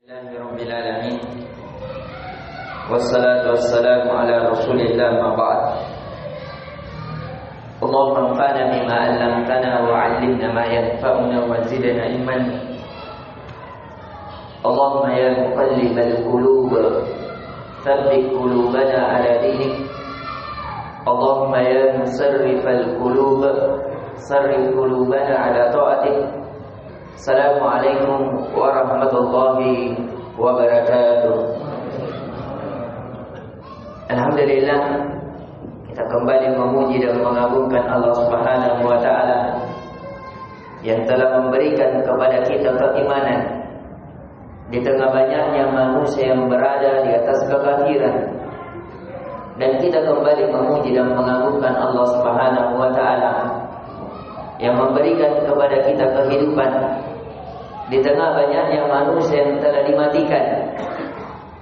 Rabbil alamin. Wassalatu wassalamu ala Rasulillah ma ba'd. Allahumma anfa'na bima 'allamtana wa 'allimna ma yanfa'una wa zidna ilman. Allahumma ya muqallibal qulub, tsabbit qulubana ala dinik. Allahumma ya musarrifal qulub, sarrif qulubana ala ta'atik. Assalamualaikum warahmatullahi wabarakatuh. Alhamdulillah, kita kembali memuji dan mengagungkan Allah Subhanahu wa taala yang telah memberikan kepada kita keimanan di tengah banyaknya manusia yang berada di atas kekafiran. Dan kita kembali memuji dan mengagungkan Allah Subhanahu wa taala yang memberikan kepada kita kehidupan di tengah banyaknya manusia yang telah dimatikan.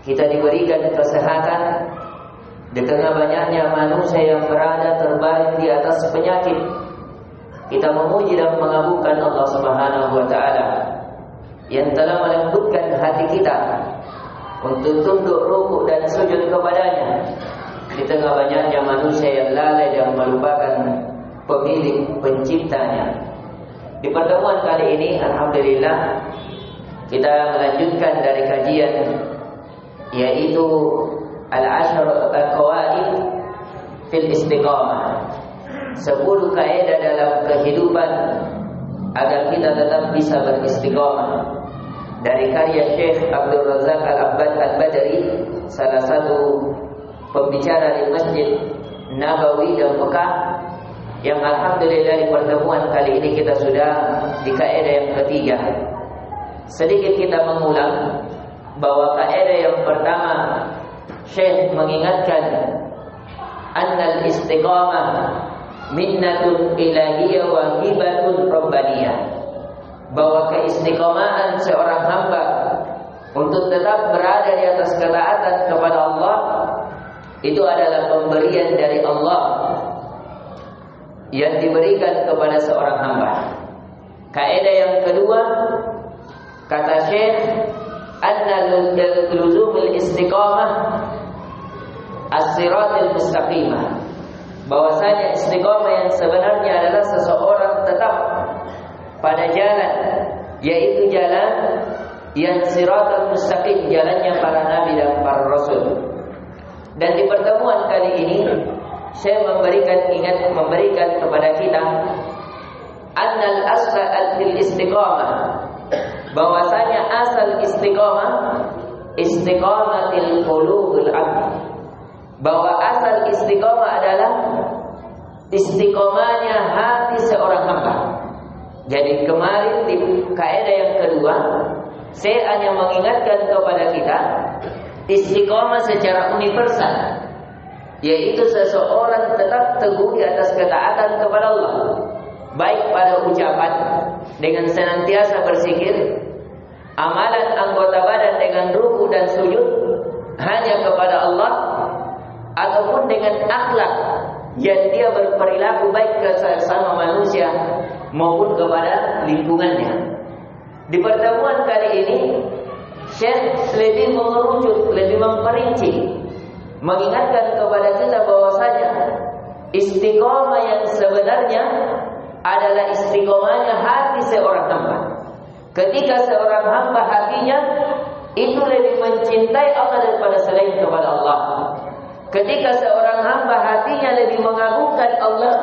Kita diberikan kesehatan di tengah banyaknya manusia yang berada terbaring di atas penyakit. Kita memuji dan mengagungkan Allah Subhanahu wa taala yang telah melembutkan hati kita untuk tunduk rukuk dan sujud kepadanya di tengah banyaknya manusia yang lalai dan melupakan pemilik penciptanya. Di pertemuan kali ini, alhamdulillah, kita melanjutkan dari kajian yaitu al-ashr al-qawaid fil istiqamah. 10 kaidah dalam kehidupan agar kita tetap bisa beristiqamah. Dari karya Syekh Abdul Razak Al-Abbad Al-Badri, salah satu pembicara di Masjid Nabawi dan Mekah, yang alhamdulillah di pertemuan kali ini kita sudah di kaidah yang ketiga. Sedikit kita mengulang bahwa kaidah yang pertama, Syekh mengingatkan annal istiqamah minnatun ilahiyah wa hibatun rabbaniyah, bahwa keistiqomahan seorang hamba untuk tetap berada di atas ketaatan kepada Allah itu adalah pemberian dari Allah yang diberikan kepada seorang hamba. Kaidah yang kedua, kata Syekh, anna luzumul istiqamah as-siratal mustaqimah, bahwasanya istiqamah yang sebenarnya adalah seseorang tetap pada jalan, yaitu jalan yang siratal mustaqim, jalannya para nabi dan para rasul. Dan di pertemuan kali ini saya memberikan kepada kita annal asla al-fil istiqamah, bahwasanya asal istiqamah istiqamatil qulubul abd, bahwa asal istiqamah adalah istiqamahnya hati seorang hamba. Jadi kemarin di kaidah yang kedua saya hanya mengingatkan kepada kita istiqamah secara universal, yaitu seseorang tetap teguh di atas ketaatan kepada Allah, baik pada ucapan dengan senantiasa berzikir, amalan anggota badan dengan ruku dan sujud hanya kepada Allah, ataupun dengan akhlak yang dia berperilaku baik ke sesama manusia maupun kepada lingkungannya. Di pertemuan kali ini Syekh lebih mengerucut, lebih memperinci, mengingatkan kepada kita bahwasanya istiqomah yang sebenarnya adalah istiqomahnya hati seorang hamba. Ketika seorang hamba hatinya itu lebih mencintai Allah daripada selain kepada Allah. Ketika seorang hamba hatinya lebih mengagungkan Allah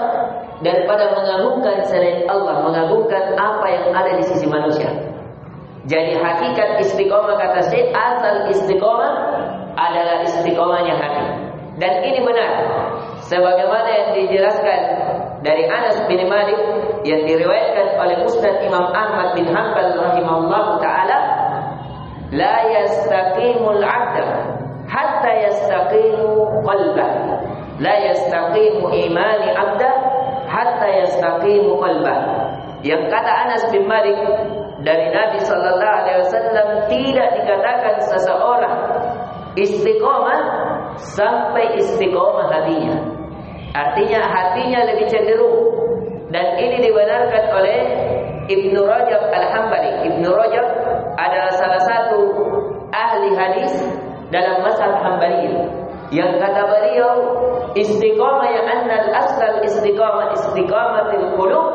daripada mengagungkan selain Allah, mengagungkan apa yang ada di sisi manusia. Jadi hakikat istiqomah, kata Syekh, asal istiqomah adalah istiqomahnya hati. Dan ini benar sebagaimana yang dijelaskan dari Anas bin Malik yang diriwayatkan oleh Musnad Imam Ahmad bin Hanbal rahimahullahu taala, la yastaqimul 'abda hatta yastaqimu qalbah, la yastaqimu imani 'abda hatta yastaqimu qalbah. Yang kata Anas bin Malik dari Nabi sallallahu alaihi wasallam, tidak dikatakan seseorang istiqomah sampai istiqomah hatinya. Artinya hatinya lebih cenderung, dan ini dibenarkan oleh Ibnu Rajab Al-Hambali. Ibnu Rajab adalah salah satu Hanbaliyah. Yang kata beliau istiqamah yang annal asal istiqamatil qulub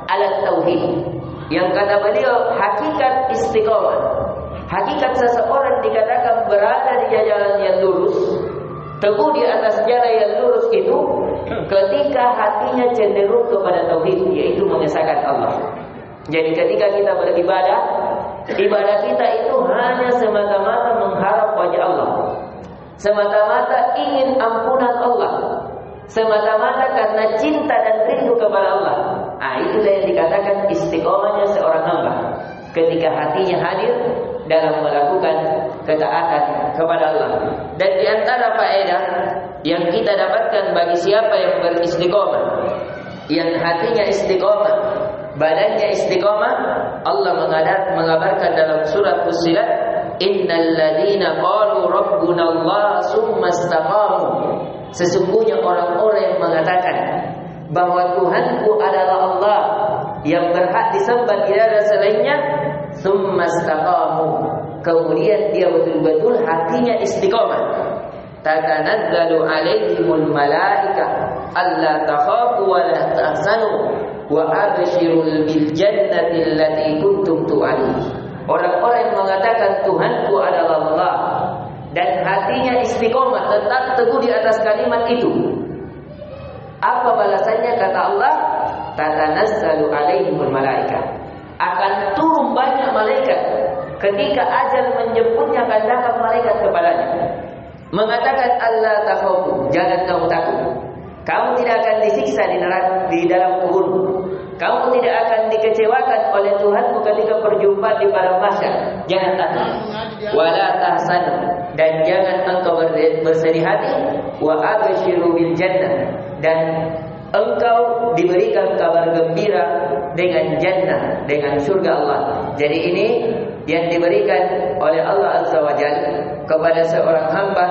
ala tauhid. Yang kata beliau hakikat istiqamah, hakikat seseorang dikatakan berada di jalan yang lurus, teguh di atas jalan yang lurus itu ketika hatinya cenderung kepada tauhid, yaitu mengesahkan Allah. Jadi ketika kita beribadah, ibadah kita itu hanya semata-mata mengharap wajah Allah, semata-mata ingin ampunan Allah, semata-mata karena cinta dan rindu kepada Allah. Itulah yang dikatakan istiqomahnya seorang hamba, ketika hatinya hadir dalam melakukan ketaatan kepada Allah. Dan di antara faedah yang kita dapatkan bagi siapa yang beristiqomah, yang hatinya istiqomah, badannya istiqomah, Allah mengabarkan dalam surat Fussilat, innal ladzina qalu rabbuna Allah tsumma istaqamu. Sesungguhnya orang-orang yang mengatakan bahwa Tuhanku adalah Allah yang berhak disembah tidak ada selainnya, tsumma istaqamu, kemudian dia betul-betul hatinya istiqomah, tatanazzalu alaihimul malaikah alla takhafu wa la tahzanu wa abshirul bil jannati allati kuntum tu'adun. Orang-orang yang mengatakan Tuhanku adalah Allah dan hatinya istiqomah, tetap teguh di atas kalimat itu, apa balasannya? Kata Allah, tatanazzalu alaihimul malaikah, akan turun banyak malaikat ketika ajal menjemputnya, akan datang malaikat kepadanya mengatakan Allah takhafu, jangan kamu takut, kamu tidak akan disiksa di neraka, di dalam kubur, kamu tidak akan dikecewakan oleh Tuhanmu ketika perjumpaan di padang mahsyar, jangan takut, wala tahzan, dan jangan engkau bersedih hati, wa abshiru bil jannah, dan engkau diberikan kabar gembira dengan jannah, dengan surga Allah. Jadi ini yang diberikan oleh Allah Azza wa Jalla kepada seorang hamba,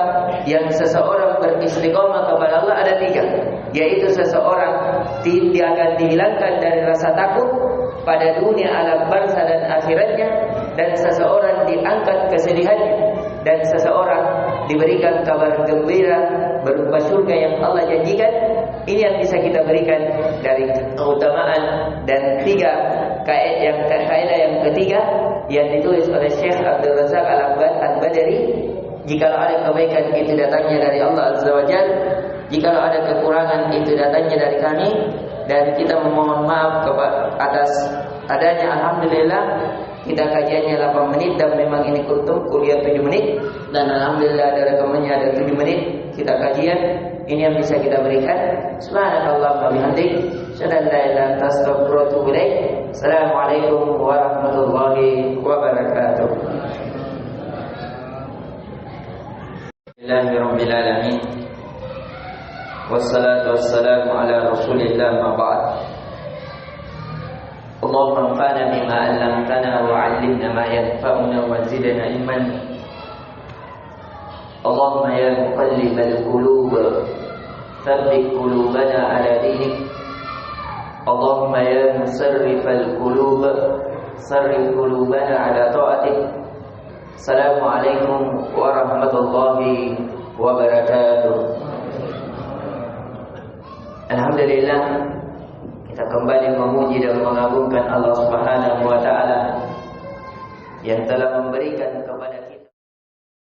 yang seseorang beristiqomah kepada Allah ada 3, yaitu seseorang tidak akan dihilangkan dari rasa takut pada dunia alam barzah dan akhiratnya, dan seseorang diangkat kesedihannya, dan seseorang diberikan kabar gembira berupa surga yang Allah janjikan. Ini yang bisa kita berikan dari keutamaan dan 3 kaidah yang ketiga yang ditulis oleh Syekh Abdul Razak Al-Badri. Jikalau ada kebaikan itu datangnya dari Allah Azza wa Jalla, jikalau ada kekurangan itu datangnya dari kami, dan kita memohon maaf atas adanya. Alhamdulillah kita kajiannya 8 menit dan memang ini kuliah 7 menit, dan alhamdulillah ada rekamannya ada 7 menit kita kajian. Ini yang bisa kita berikan. Subhanallah wa bihamdik, asyhadu an la ilaha illa anta, astaghfiruka wa atubu ilaik. Assalamualaikum warahmatullahi wabarakatuh. Alhamdulillahirabbil alamin. Wassalatu wassalamu ala Rasulillah ma ba'd. Allahumma anfa'na bima 'allamtana wa 'allimna ma yanfa'una wa zidna ilman. Allahumma ya muqallibal qulub, tsabbit qulubana ala dinik. Allahumma ya musarrifal qulub, sarrif qulubana ala ta'atik. Assalamualaikum warahmatullahi wabarakatuh. Alhamdulillah, kita kembali memuji dan mengagungkan Allah Subhanahu wa taala yang telah memberikan kepada